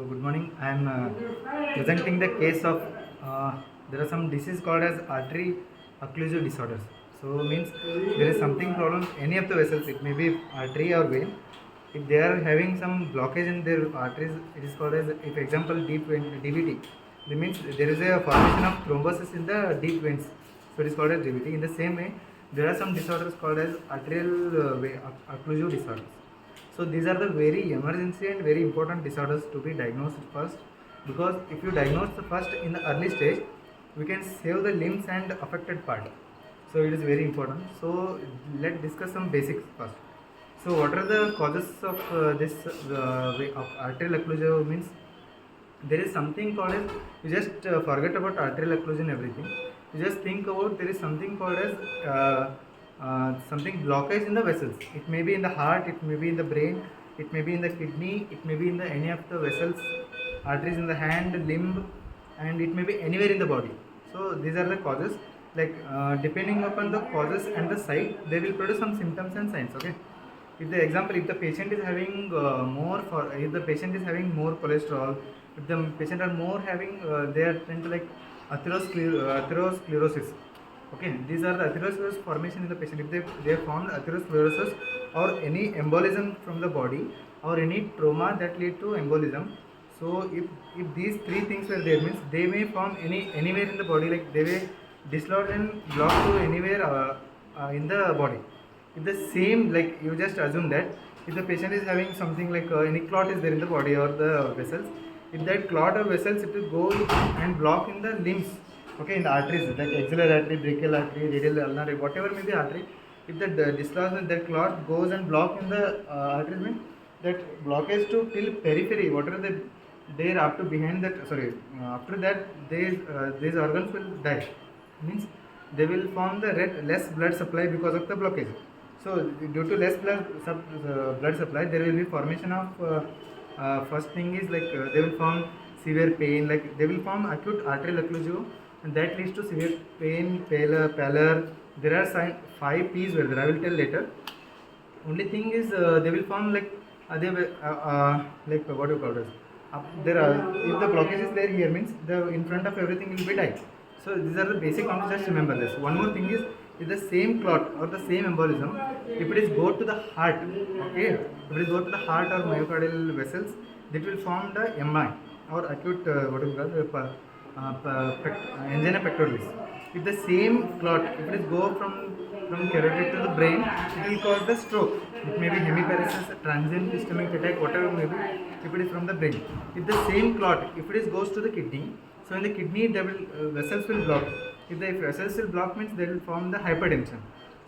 So good morning. I am presenting the case of there are some disease called as artery occlusive disorders. So means there is something problem any of the vessels. It may be artery or vein. If they are having some blockage in their arteries, it is called as, if example, deep vein DVT. That means there is a formation of thrombosis in the deep veins. So it is called as DVT. In the same way, there are some disorders called as arterial occlusive disorders. So these are the very emergency and very important disorders to be diagnosed first, because if you diagnose the first in the early stage, we can save the limbs and affected part. So it is very important. So let's discuss some basics first. So what are the causes of this way of arterial occlusion? Means there is something called as, you just forget about arterial occlusion everything. You just think about there is something called as something blockage in the vessels. It may be in the heart, it may be in the brain, it may be in the kidney, it may be in the any of the vessels, arteries in the hand, limb, and it may be anywhere in the body. So these are the causes. Like depending upon the causes and the site, they will produce some symptoms and signs. Okay. If the example, if the patient is having if the patient is having more cholesterol, if the patient are more having, they are tend to like atherosclerosis. Okay, these are the atherosclerosis formation in the patient. If they found atherosclerosis or any embolism from the body or any trauma that lead to embolism. So if these three things were there, means they may form anywhere in the body, like they may dislodge and block to anywhere in the body. If the same, like you just assume that if the patient is having something like any clot is there in the body or the vessels, if that clot or vessels, it will go and block in the limbs, okay, in the arteries like axillary artery, brachial artery, radial ulnar, whatever may be artery. If the dislodge, that clot goes and block in the arteries, means that blockage to till periphery, whatever the there after behind that, after that these organs will die. Means they will form the less blood supply because of the blockage. So due to less blood supply, there will be formation of first thing is like they will form severe pain, like they will form acute arterial occlusion, and that leads to severe pain, pallor. There are 5 P's were there. I will tell later. Only thing is they will form like like what do you call this? There are, if the blockage is there here, means the in front of everything will be dying. So these are the basic concepts. Just remember this. One more thing is, if the same clot or the same embolism, if it is go to the heart, okay, if it is go to the heart or myocardial vessels, that will form the MI or acute what do you call angina pectoralis. If the same clot, if it is go from carotid to the brain, it will cause the stroke. It may be hemiparesis, transient ischemic attack, whatever may be. If it is from the brain, if the same clot, if it is goes to the kidney, so in the kidney, they will vessels will block. If the vessels will block, means they will form the hypertension.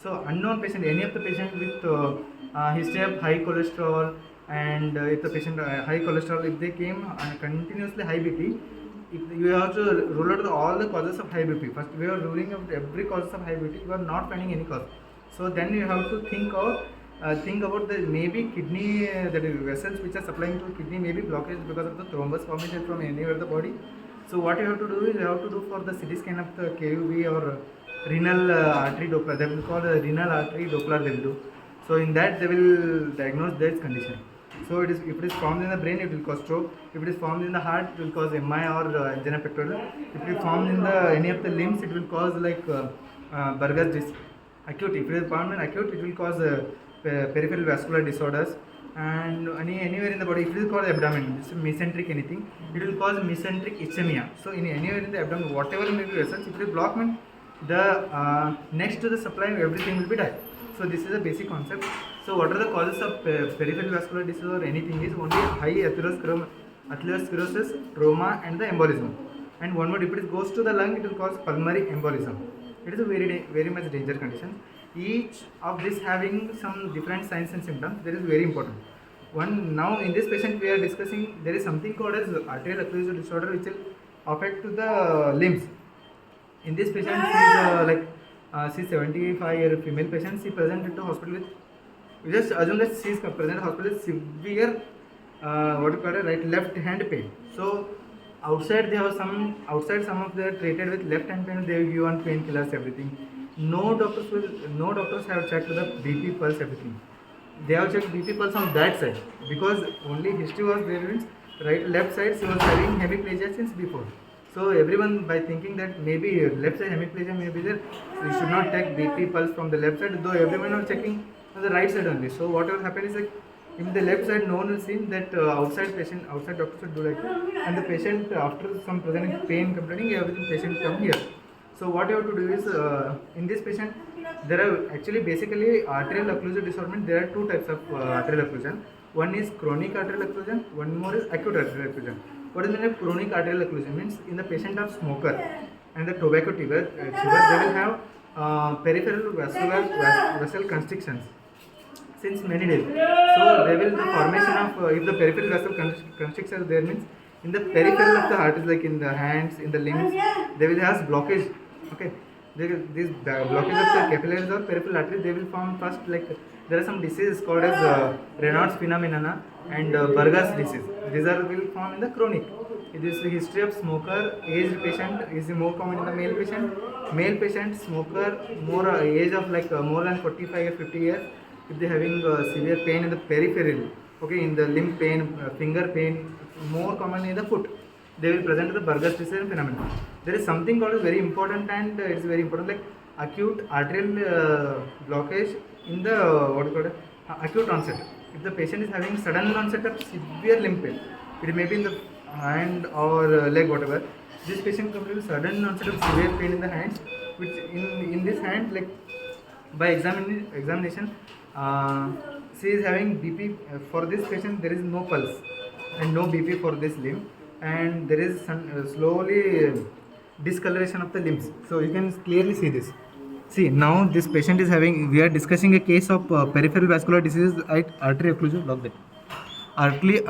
So unknown patient, any of the patient with history of high cholesterol, and if the patient high cholesterol, if they came continuously high BP, if you have to rule out all the causes of high BP. First, we are ruling out every cause of high BP. You are not finding any cause. So then you have to think about the maybe kidney, that is vessels which are supplying to kidney, maybe blockage because of the thrombus formation from anywhere in the body. So what you have to do is, you have to do for the CT scan of the KUV or renal artery Doppler. They will call the renal artery Doppler. They will do. So in that they will diagnose this condition. So it is, if it is formed in the brain, it will cause stroke. If it is formed in the heart, it will cause MI or angina pectoris. If it is formed in the any of the limbs, it will cause like Burger's disease. Acute. If it is formed in acute, it will cause peripheral vascular disorders. And anywhere in the body, if it is called abdomen, this is mesenteric anything, it will cause mesenteric ischemia. So in anywhere in the abdomen, whatever may be vessels, if it is blocked, the next to the supply, everything will be died. So this is a basic concept. So what are the causes of peripheral vascular disease or anything is only high atherosclerosis, trauma, and the embolism. And one more, if it goes to the lung, it will cause pulmonary embolism. It is a very much danger condition. Each of this having some different signs and symptoms. That is very important. One, now in this patient we are discussing, there is something called as arterial occlusive disorder which will affect to the limbs. In this patient, she is 75-year female patient. She presented to hospital with, we just assume that she is present at hospital with severe right left hand pain. So outside they have some of they are treated with left hand pain. They give on painkillers, everything. No doctors have checked the BP pulse, everything. They have checked BP pulse on that side, because only history was there, means right left side she was having hemiplegia since before. So everyone by thinking that maybe left side hemiplegia may be there, we should not take BP pulse from the left side, though everyone was checking on the right side only. So whatever happened is like in the left side no one will see that outside doctor should do like that, and the patient after some presenting pain complaining everything patient come here. So what you have to do is in this patient there are actually basically arterial occlusive disorders. There are two types of arterial occlusion. One is chronic arterial occlusion, one more is acute arterial occlusion. What is the meaning of chronic arterial occlusion? Means in the patient of smoker and the tobacco tuber, they will have peripheral vascular vessel constrictions since many days. So they will the formation of if the peripheral vessel constrictions there means in the peripheral of the heart is like in the hands, in the limbs, they will have blockage. Okay, this blockage of the capillaries or peripheral arteries they will form first like there are some diseases called as Raynaud's phenomenon and Burgers disease. These are will form in the chronic. It is the history of smoker, aged patient is more common in the male patient. Male patient, smoker, more age of like more than 45 or 50 years. If they having severe pain in the peripheral, okay, in the limb pain, finger pain, more common in the foot, they will present the Burgers disease phenomenon. There is something called as very important and it is very important like acute arterial blockage in the what you call it, acute onset. If the patient is having sudden onset of severe limb pain, it may be in the hand or leg, whatever. This patient comes with sudden onset of severe pain in the hands, which in this hand, like by examination, she is having BP. For this patient, there is no pulse and no BP for this limb, and there is some slowly discoloration of the limbs. So you can clearly see this. See, now this patient is having, we are discussing a case of peripheral vascular disease at artery occlusive, log that. Artery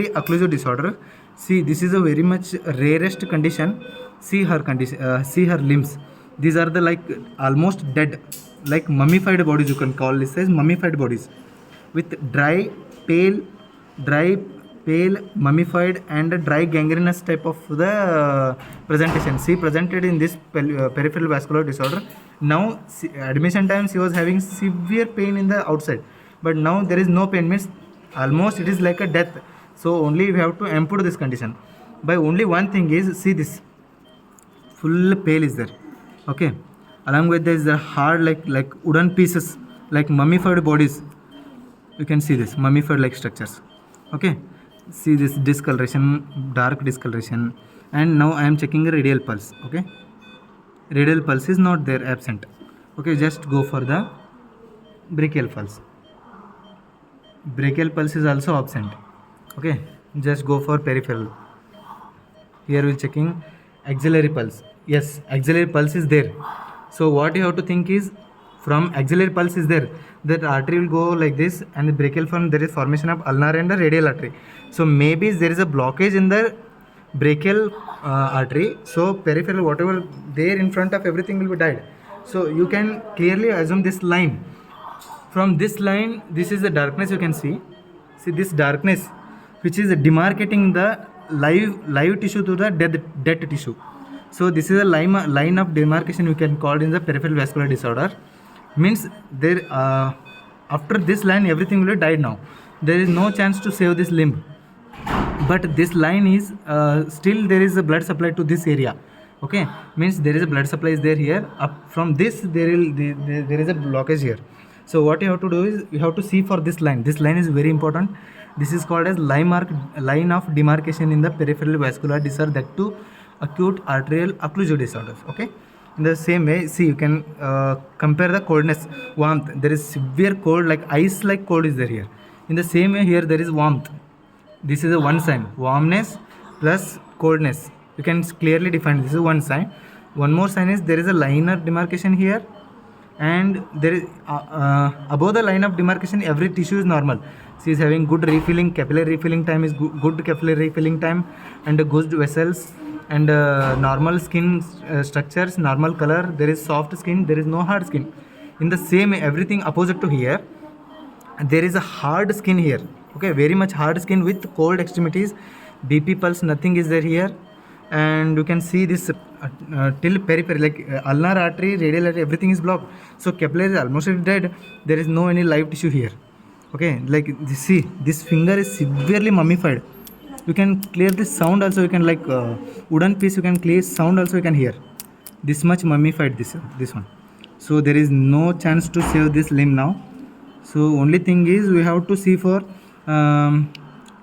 occlusive disorder. See, this is a very much rarest condition. See her condition, see her limbs. These are the like almost dead, like mummified bodies, you can call this as mummified bodies with dry, pale, mummified and dry gangrenous type of the presentation. She presented in this peripheral vascular disorder. Now admission time she was having severe pain in the outside, but now there is no pain, means almost it is like a death. So only we have to impute this condition by only one thing is, see this full pale is there, okay, along with this the hard like wooden pieces, like mummified bodies, you can see this mummified like structures, okay. See this discoloration, dark discoloration, and now I am checking a radial pulse, okay. Radial pulse is not there, absent, okay. Just go for the brachial pulse. Brachial pulse is also absent, okay. Just go for peripheral. Here we are checking axillary pulse. Yes, axillary pulse is there. So what you have to think is, from axillary pulse is there, that artery will go like this, and the brachial form there is formation of ulnar and the radial artery. So maybe there is a blockage in the brachial artery. So peripheral, whatever there in front of everything will be died. So you can clearly assume this line. From this line, this is the darkness you can see. See this darkness, which is demarcating the live tissue to the dead tissue. So this is a line of demarcation we can call in the peripheral vascular disorder. Means there after this line everything will die now. There is no chance to save this limb. But this line is still there is a blood supply to this area. Okay, means there is a blood supply is there here. Up from this there is a blockage here. So what you have to do is you have to see for this line. This line is very important. This is called as line of demarcation in the peripheral vascular disorder, that too acute arterial occlusive disorders. Okay. In the same way, see you can compare the coldness, warmth. There is severe cold, like ice like cold is there here. In the same way here there is warmth. This is a one sign, warmness plus coldness. You can clearly define this is one sign. One more sign is there is a line of demarcation here, and there is above the line of demarcation every tissue is normal. She is having good refilling, capillary refilling time is good capillary refilling time, and good vessels, and normal skin structures, normal color. There is soft skin, there is no hard skin. In the same everything opposite to here, there is a hard skin here, okay, very much hard skin with cold extremities. BP pulse nothing is there here, and you can see this till periphery, like ulnar artery, radial artery, everything is blocked. So capillary is almost dead. There is no any live tissue here, okay. Like see, this finger is severely mummified. you can clear this sound also. You can like wooden piece, you can clear sound also, you can hear. This much mummified this one. So there is no chance to save this limb now. So only thing is we have to see for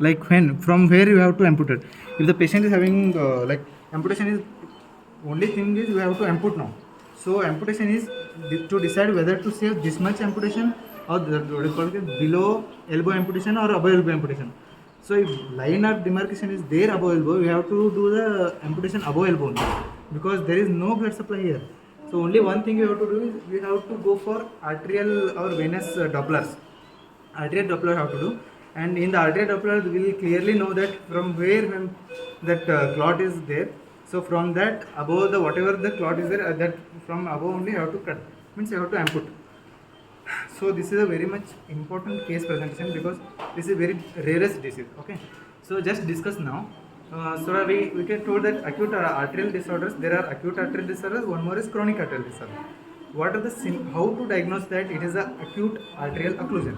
like when, from where you have to amputate. If the patient is having like amputation is, only thing is we have to ampute now. So amputation is to decide whether to save this much amputation or what is called below elbow amputation or above elbow amputation. So if line of demarcation is there above elbow, we have to do the amputation above elbow only, because there is no blood supply here. So only one thing you have to do is we have to go for arterial or venous Dopplers. Arterial Doppler have to do, and in the arterial Doppler we will clearly know that from where when that clot is there. So from that above the whatever the clot is there, that from above only you have to cut. Means you have to amputate. So this is a very much important case presentation, because this is very rarest disease. Okay, so just discuss now. So we can told that acute arterial disorders, there are acute arterial disorders, one more is chronic arterial disorder. What are the how to diagnose that it is a acute arterial occlusion?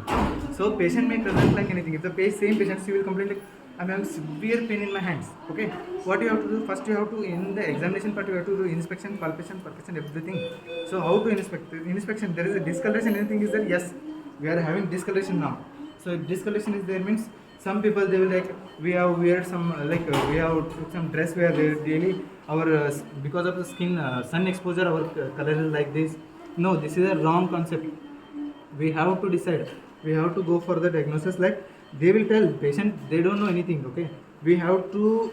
So patient may present like anything. If the same patient, she will complain like, I'm having severe pain in my hands. Okay, what you have to do? First you have to, in the examination part, you have to do inspection, palpation, percussion, everything. So how to inspect? Inspection, there is a discoloration, anything is there? Yes, we are having discoloration now. So if discoloration is there, means some people they will like, we have wear some we have took some dress where they daily our because of the skin sun exposure our color is like this. No, this is a wrong concept. We have to decide. We have to go for the diagnosis. Like they will tell patient, they don't know anything. Okay, we have to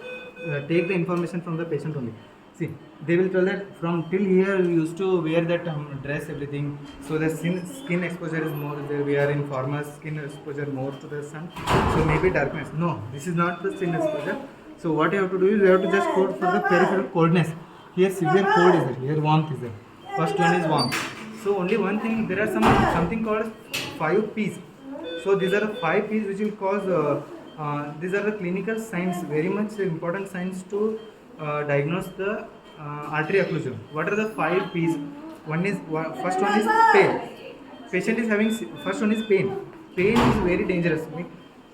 take the information from the patient only. See, they will tell that from till here we used to wear that dress, everything. So the skin exposure is more. We are in farmers, skin exposure more to the sun. So maybe darkness. No, this is not the skin exposure. So what you have to do is you have to just code for the peripheral coldness. Here severe cold is there. Here warmth is there. First one is warmth. So only one thing. There are something called 5 P's. So these are the 5 P's which will cause. These are the clinical signs. Very much important signs to diagnose the artery occlusion. What are the 5 P's? First one is pain. Patient is having, first one is pain. Pain is very dangerous.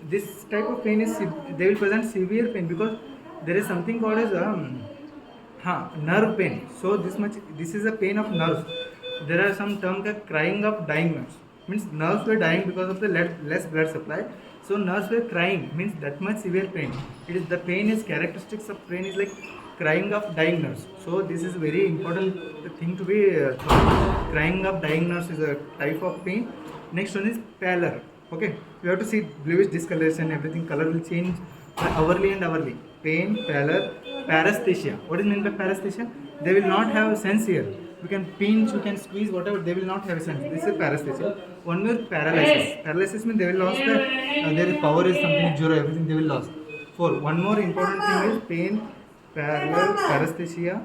This type of pain is, they will present severe pain, because there is something called as nerve pain. So this is a pain of nerves. There are some terms like crying of dying nerves. Means nerves were dying because of the less blood supply. So nerves were crying, means that much severe pain. It is, the pain is, characteristics of pain is like crying of dying nerves. So this is very important thing to be thought. Crying of dying nerves is a type of pain. Next one is pallor. Okay, you have to see bluish discoloration, everything color will change hourly and hourly. Pain, pallor, paresthesia. What is meant by paresthesia? They will not have sense here. You can pinch, you can squeeze, whatever, they will not have sense. This is paresthesia. One more paralysis. Paralysis means they will lose their power is something zero, everything they will lose. 4. One more important thing is pain, pallor, paresthesia,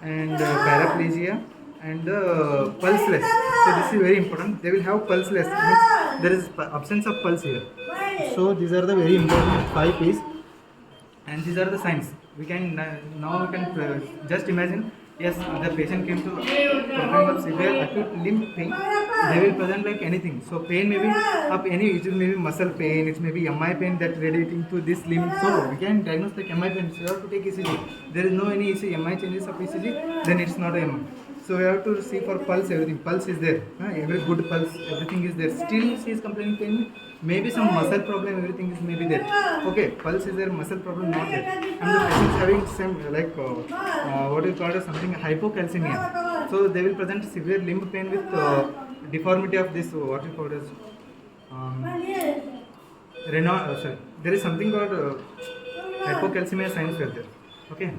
and paraplegia, and pulseless. So this is very important. They will have pulseless. Means there is absence of pulse here. So these are the very important 5 P's, and these are the signs. We can now we can just imagine. Yes, the patient came to complain of severe acute limb pain. They will present like anything. So pain may be of any, it may be muscle pain, it may be MI pain that relating to this limb. So we can diagnose like MI pain. So you have to take ECG. There is no any ECG, MI changes of ECG, then it's not a MI. So we have to see for pulse, everything. Pulse is there. Every good pulse, everything is there. Still she is complaining pain. Maybe some muscle problem, everything is maybe there. Okay, pulse is there, muscle problem not there. And the patient is having some like what is called as something hypocalcemia. So they will present severe limb pain with deformity of this what is called as there is something called hypocalcemia signs were there. Okay,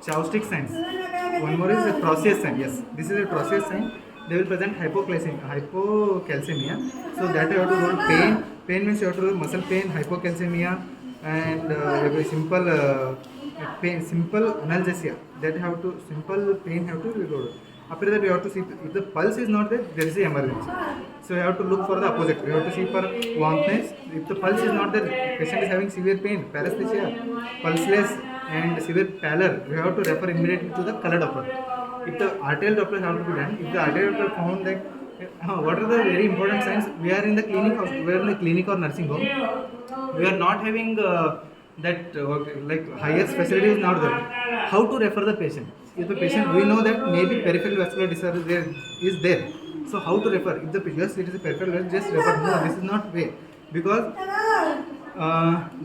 Chowstick signs. One more is a process sign. Yes, this is a process sign. They will present hypocalcemia. So that you have to go to pain. Pain means you have to do muscle pain, hypocalcemia, and very simple pain, simple analgesia. That have to simple pain have to be rolled. After that, you have to see if the pulse is not there, there is an emergency. So you have to look for the opposite. You have to see for warmthness. If the pulse is not there, patient is having severe pain, paresthesia, pulseless, and severe pallor. You have to refer immediately to the color Doppler. If the arterial Doppler have to be done, if the arterial Doppler found that what are the very important signs? We are in the clinic or nursing home. We are not having that like highest facility is not there. How to refer the patient? If the patient, we know that maybe peripheral vascular disorder is there. So how to refer? If the just it is a peripheral, just refer. No, this is not way, because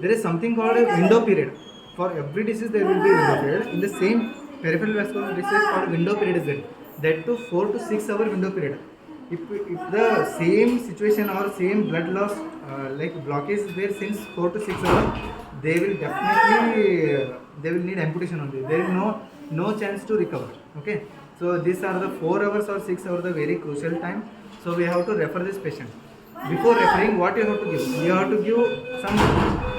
there is something called a window period. For every disease there will be a window period. In the same peripheral vascular disease called window period is there. That to 4 to 6 hour window period. If the same situation or same blood loss like blockage is there since 4 to 6 hours, they will definitely they will need amputation only. There is no chance to recover. Okay, so these are the 4 hours or 6 hours the very crucial time. So we have to refer this patient. Before referring, what you have to give? You have to give some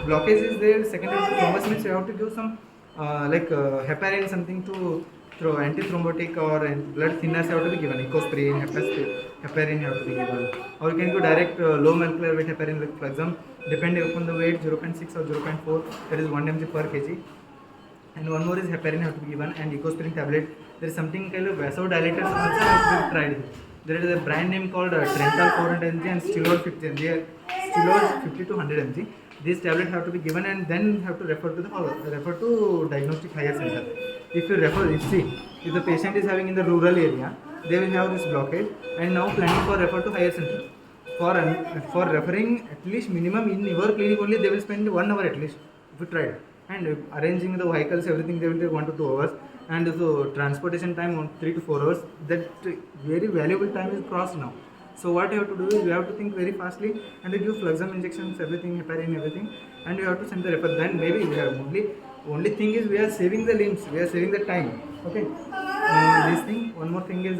blockage is there. Secondary to thrombus means you have to give some heparin, something to through antithrombotic or blood thinners have to be given. Ecosprin, heparin have to be given. Or you can go direct low molecular weight heparin, like for example, depending upon the weight 0.6 or 0.4, that is 1 mg per kg. And one more is heparin have to be given, and ecosprin tablet. There is something called vasodilators also have to be tried. There is a brand name called Trental 400 mg and Stilol 50 mg. Stilol 50 to 100 mg. These tablets have to be given, and then have to refer to diagnostic higher center. If you if the patient is having in the rural area, they will have this blockage, and now planning for refer to higher center. For referring, at least minimum in your clinic only they will spend 1 hour at least if you try. And arranging the vehicles, everything, they will take 1 to 2 hours, and so transportation time on 3 to 4 hours. That very valuable time is crossed now. So what you have to do is you have to think very fastly, and you give fluxum injections, everything, heparin, everything, and you have to send the refer. Then maybe we are only thing is we are saving the limbs, we are saving the time. Okay. This thing. One more thing is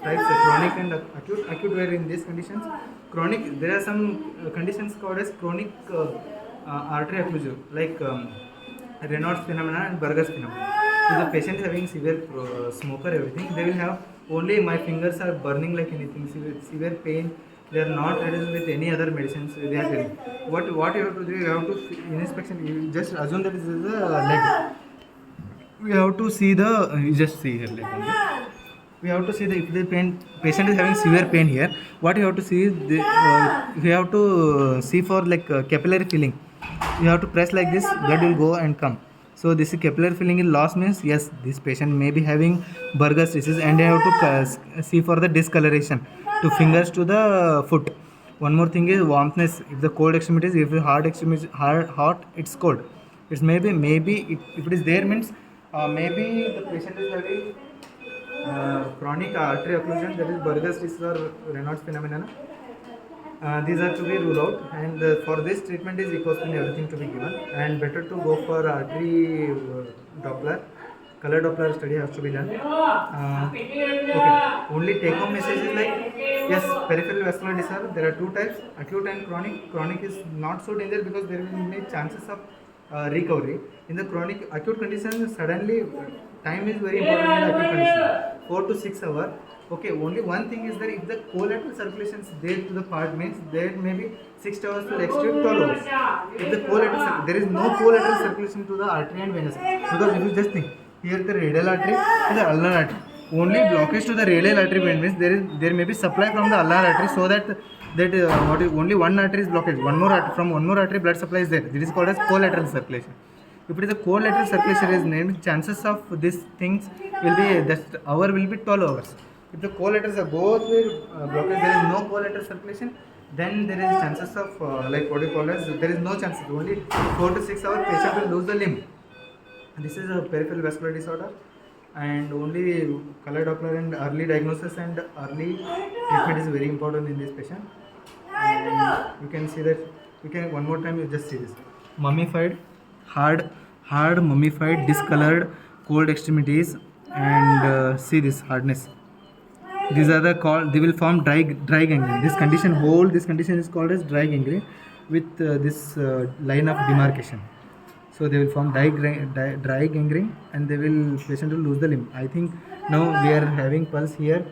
types chronic and acute. Acute where in these conditions, chronic. There are some conditions called as chronic artery occlusion, like Raynaud's phenomena and Burger's phenomena. If the patient having severe smoker, everything, they will have only my fingers are burning like anything, severe pain. They are not reduced with any other medicines. They are telling. What you have to do? You have to in inspection. You just assume that this is the leg. We have to see the. You just see here leg only. We have to see if the patient is having severe pain here. What you have to see is we have to see for like capillary filling. You have to press like this, blood will go and come. So this is capillary filling in loss means yes, this patient may be having Burger's disease, and you have to see for the discoloration to fingers to the foot. One more thing is warmthness. If the cold extremities, if the hot extremities hot, it's cold. It's maybe if it is there means maybe the patient is having chronic artery occlusion, that is Burger's disease or Raynaud's phenomenon. These are to be ruled out, and for this treatment is ecosprin, everything to be given, and better to go for artery Doppler. Color Doppler study has to be done. Okay. Only take home message is like, yes, peripheral vascular disorder, there are two types, acute and chronic. Chronic is not so dangerous because there will be chances of recovery. In the chronic acute condition, suddenly time is very important in the acute condition, 4 to 6 hours. Okay, only one thing is that if the collateral circulation is there to the part means there may be 6 hours to extend 12 hours. If the collateral there is no collateral circulation to the artery and venous, because if you just think here the radial artery and the ulnar artery, only blockage to the radial artery means there may be supply from the ulnar artery, so that only one artery is blocked. One more artery blood supply is there. This is called as collateral circulation. If it is a collateral circulation is named, chances of these things will be that hour will be 12 hours. If the collaterals are both blocked, there is no collateral circulation, then there is chances of there is no chances. Only 4 to 6 hours patient will lose the limb. This is a peripheral vascular disorder, and only color Doppler and early diagnosis and early treatment is very important in this patient. And you can see that. You can one more time. You just see this mummified, hard mummified, discolored, cold extremities, and see this hardness. These are they will form dry gangrene. This condition is called as dry gangrene with this line of demarcation. So they will form dry gangrene, and they will patient will lose the limb. I think now we are having pulse here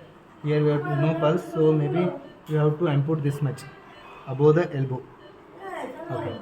we have no pulse, so maybe we have to amputate this much above the elbow. Okay.